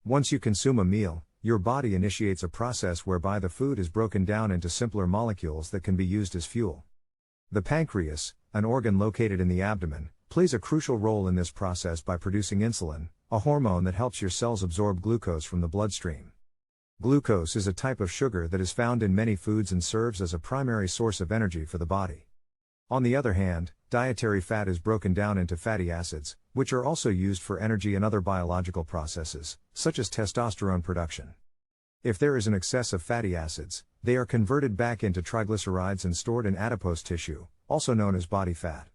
Once you consume a meal, your body initiates a process whereby the food is broken down into simpler molecules that can be used as fuel. The pancreas, an organ located in the abdomen, plays a crucial role in this process by producing insulin, a hormone that helps your cells absorb glucose from the bloodstream. Glucose is a type of sugar that is found in many foods and serves as a primary source of energy for the body. On the other hand, dietary fat is broken down into fatty acids, which are also used for energy and other biological processes, such as testosterone production. If there is an excess of fatty acids, they are converted back into triglycerides and stored in adipose tissue, also known as body fat.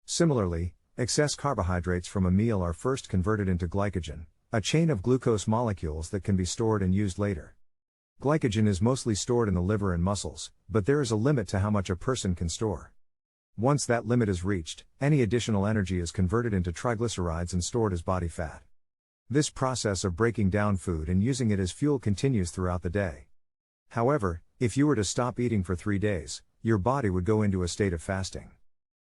Similarly, excess carbohydrates from a meal are first converted into glycogen, a chain of glucose molecules that can be stored and used later. Glycogen is mostly stored in the liver and muscles, but there is a limit to how much a person can store. Once that limit is reached, any additional energy is converted into triglycerides and stored as body fat. This process of breaking down food and using it as fuel continues throughout the day. However, if you were to stop eating for 3 days, your body would go into a state of fasting.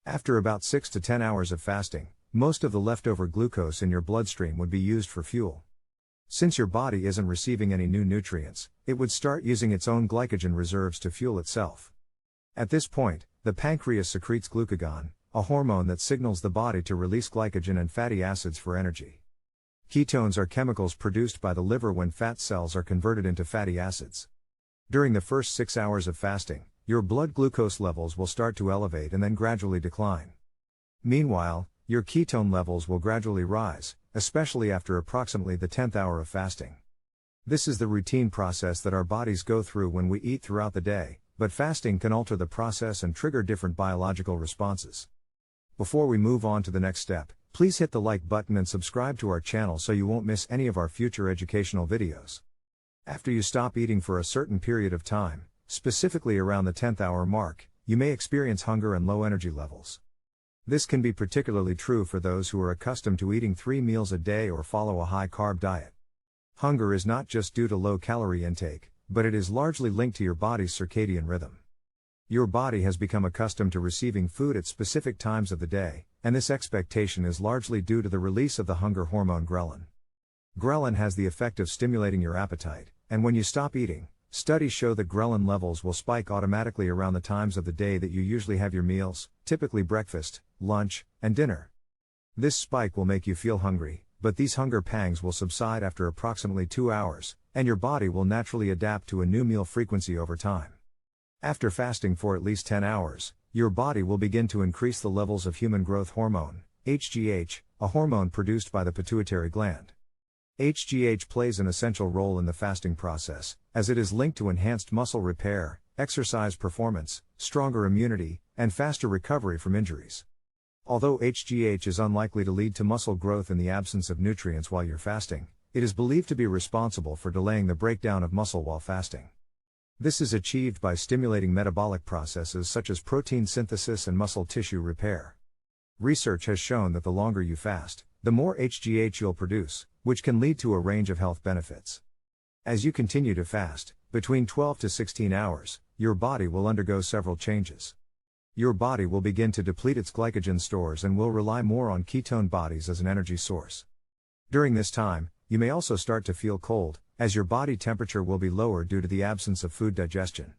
After about 6 to 10 hours of fasting, most of the leftover glucose in your bloodstream would be used for fuel. Since your body isn't receiving any new nutrients, it would start using its own glycogen reserves to fuel itself. At this point, the pancreas secretes glucagon, a hormone that signals the body to release glycogen and fatty acids for energy. Ketones are chemicals produced by the liver when fat cells are converted into fatty acids. During the first 6 hours of fasting, your blood glucose levels will start to elevate and then gradually decline. Meanwhile, your ketone levels will gradually rise, especially after approximately the 10th hour of fasting. This is the routine process that our bodies go through when we eat throughout the day, but fasting can alter the process and trigger different biological responses. Before we move on to the next step, please hit the like button and subscribe to our channel so you won't miss any of our future educational videos. After you stop eating for a certain period of time, specifically around the 10th hour mark, you may experience hunger and low energy levels. This can be particularly true for those who are accustomed to eating 3 meals a day or follow a high-carb diet. Hunger is not just due to low-calorie intake, but it is largely linked to your body's circadian rhythm. Your body has become accustomed to receiving food at specific times of the day, and this expectation is largely due to the release of the hunger hormone ghrelin. Ghrelin has the effect of stimulating your appetite, and when you stop eating, studies show that ghrelin levels will spike automatically around the times of the day that you usually have your meals, typically breakfast, lunch, and dinner. This spike will make you feel hungry, but these hunger pangs will subside after approximately 2 hours, and your body will naturally adapt to a new meal frequency over time. After fasting for at least 10 hours, your body will begin to increase the levels of human growth hormone, HGH, a hormone produced by the pituitary gland. HGH plays an essential role in the fasting process, as it is linked to enhanced muscle repair, exercise performance, stronger immunity, and faster recovery from injuries. Although HGH is unlikely to lead to muscle growth in the absence of nutrients while you're fasting, it is believed to be responsible for delaying the breakdown of muscle while fasting. This is achieved by stimulating metabolic processes such as protein synthesis and muscle tissue repair. Research has shown that the longer you fast, the more HGH you'll produce, which can lead to a range of health benefits. As you continue to fast, between 12 to 16 hours, your body will undergo several changes. Your body will begin to deplete its glycogen stores and will rely more on ketone bodies as an energy source. During this time, you may also start to feel cold, as your body temperature will be lower due to the absence of food digestion.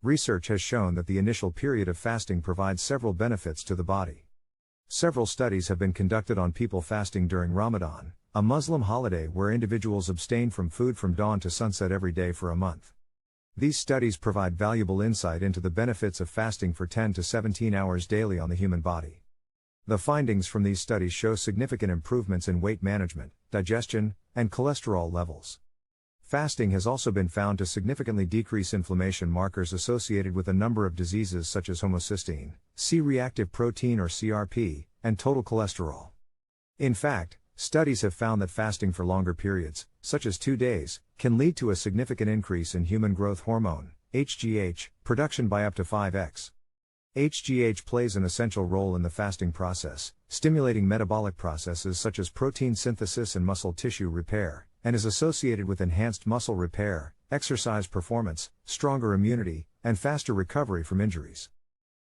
Research has shown that the initial period of fasting provides several benefits to the body. Several studies have been conducted on people fasting during Ramadan, a Muslim holiday where individuals abstain from food from dawn to sunset every day for a month. These studies provide valuable insight into the benefits of fasting for 10 to 17 hours daily on the human body. The findings from these studies show significant improvements in weight management, digestion, and cholesterol levels. Fasting has also been found to significantly decrease inflammation markers associated with a number of diseases such as homocysteine, C-reactive protein or CRP, and total cholesterol. In fact, studies have found that fasting for longer periods, such as 2 days, can lead to a significant increase in human growth hormone, HGH, production by up to 5x. HGH plays an essential role in the fasting process, stimulating metabolic processes such as protein synthesis and muscle tissue repair, and is associated with enhanced muscle repair, exercise performance, stronger immunity, and faster recovery from injuries.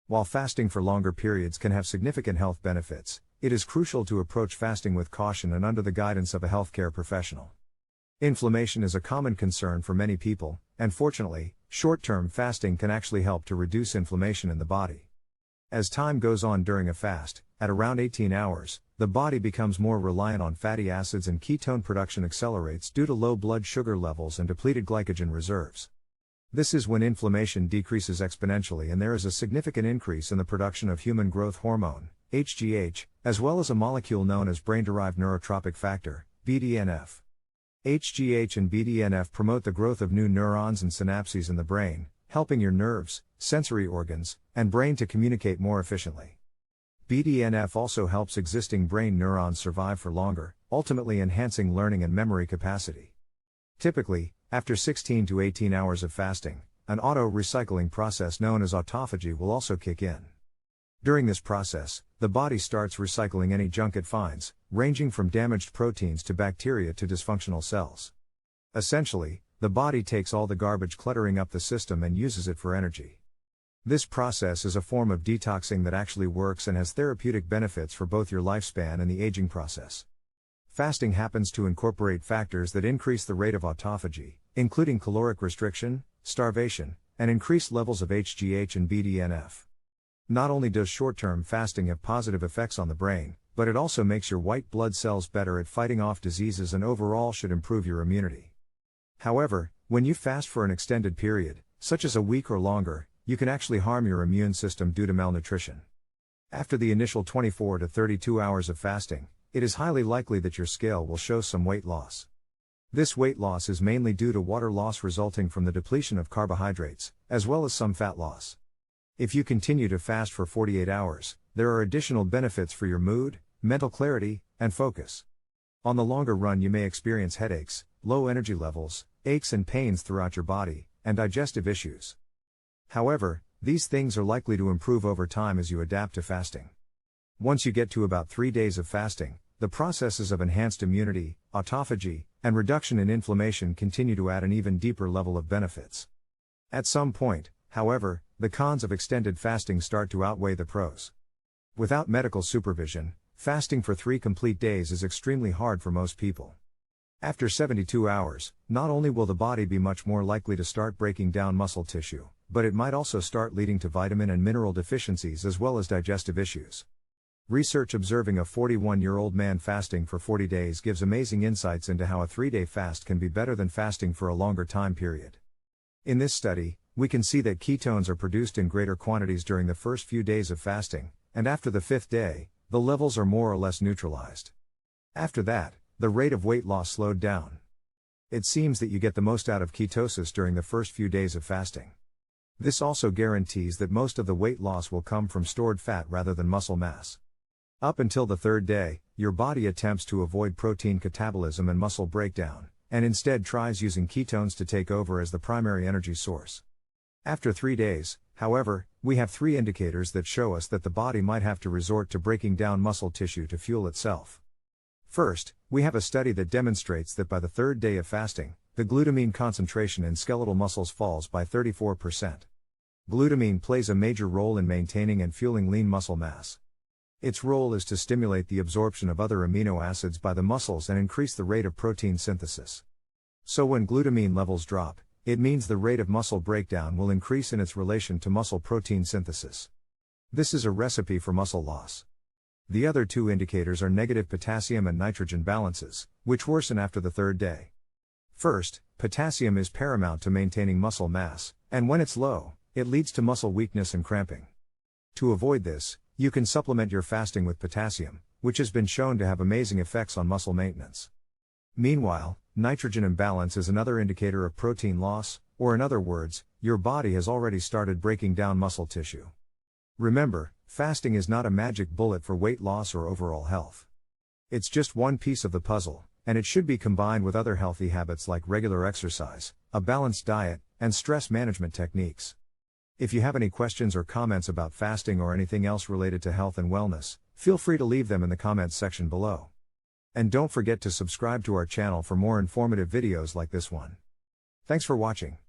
While fasting for longer periods can have significant health benefits, it is crucial to approach fasting with caution and under the guidance of a healthcare professional. Inflammation is a common concern for many people, and fortunately, short-term fasting can actually help to reduce inflammation in the body. As time goes on during a fast, at around 18 hours, the body becomes more reliant on fatty acids and ketone production accelerates due to low blood sugar levels and depleted glycogen reserves. This is when inflammation decreases exponentially and there is a significant increase in the production of human growth hormone, HGH, as well as a molecule known as brain-derived neurotrophic factor, BDNF. HGH and BDNF promote the growth of new neurons and synapses in the brain, helping your nerves, sensory organs, and brain to communicate more efficiently. BDNF also helps existing brain neurons survive for longer, ultimately enhancing learning and memory capacity. Typically, after 16 to 18 hours of fasting, an auto-recycling process known as autophagy will also kick in. During this process, the body starts recycling any junk it finds, ranging from damaged proteins to bacteria to dysfunctional cells. Essentially, the body takes all the garbage cluttering up the system and uses it for energy. This process is a form of detoxing that actually works and has therapeutic benefits for both your lifespan and the aging process. Fasting happens to incorporate factors that increase the rate of autophagy, including caloric restriction, starvation, and increased levels of HGH and BDNF. Not only does short-term fasting have positive effects on the brain, but it also makes your white blood cells better at fighting off diseases and overall should improve your immunity. However, when you fast for an extended period, such as a week or longer, you can actually harm your immune system due to malnutrition. After the initial 24 to 32 hours of fasting, it is highly likely that your scale will show some weight loss. This weight loss is mainly due to water loss resulting from the depletion of carbohydrates, as well as some fat loss. If you continue to fast for 48 hours, there are additional benefits for your mood, mental clarity, and focus. On the longer run, you may experience headaches, low energy levels, aches and pains throughout your body, and digestive issues. However, these things are likely to improve over time as you adapt to fasting. Once you get to about 3 days of fasting, the processes of enhanced immunity, autophagy, and reduction in inflammation continue to add an even deeper level of benefits. At some point, however, the cons of extended fasting start to outweigh the pros. Without medical supervision, fasting for 3 complete days is extremely hard for most people. After 72 hours, not only will the body be much more likely to start breaking down muscle tissue, but it might also start leading to vitamin and mineral deficiencies as well as digestive issues. Research observing a 41-year-old man fasting for 40 days gives amazing insights into how a 3-day fast can be better than fasting for a longer time period. In this study, we can see that ketones are produced in greater quantities during the first few days of fasting, and after the 5th day, the levels are more or less neutralized. After that, the rate of weight loss slowed down. It seems that you get the most out of ketosis during the first few days of fasting. This also guarantees that most of the weight loss will come from stored fat rather than muscle mass. Up until the 3rd day, your body attempts to avoid protein catabolism and muscle breakdown, and instead tries using ketones to take over as the primary energy source. After 3 days, however, we have 3 indicators that show us that the body might have to resort to breaking down muscle tissue to fuel itself. First, we have a study that demonstrates that by the 3rd day of fasting, the glutamine concentration in skeletal muscles falls by 34%. Glutamine plays a major role in maintaining and fueling lean muscle mass. Its role is to stimulate the absorption of other amino acids by the muscles and increase the rate of protein synthesis. So when glutamine levels drop, it means the rate of muscle breakdown will increase in its relation to muscle protein synthesis. This is a recipe for muscle loss. The other 2 indicators are negative potassium and nitrogen balances, which worsen after the 3rd day. First, potassium is paramount to maintaining muscle mass, and when it's low, it leads to muscle weakness and cramping. To avoid this, you can supplement your fasting with potassium, which has been shown to have amazing effects on muscle maintenance. Meanwhile, nitrogen imbalance is another indicator of protein loss, or in other words, your body has already started breaking down muscle tissue. Remember, fasting is not a magic bullet for weight loss or overall health. It's just one piece of the puzzle, and it should be combined with other healthy habits like regular exercise, a balanced diet, and stress management techniques. If you have any questions or comments about fasting or anything else related to health and wellness, feel free to leave them in the comments section below. And don't forget to subscribe to our channel for more informative videos like this one. Thanks for watching.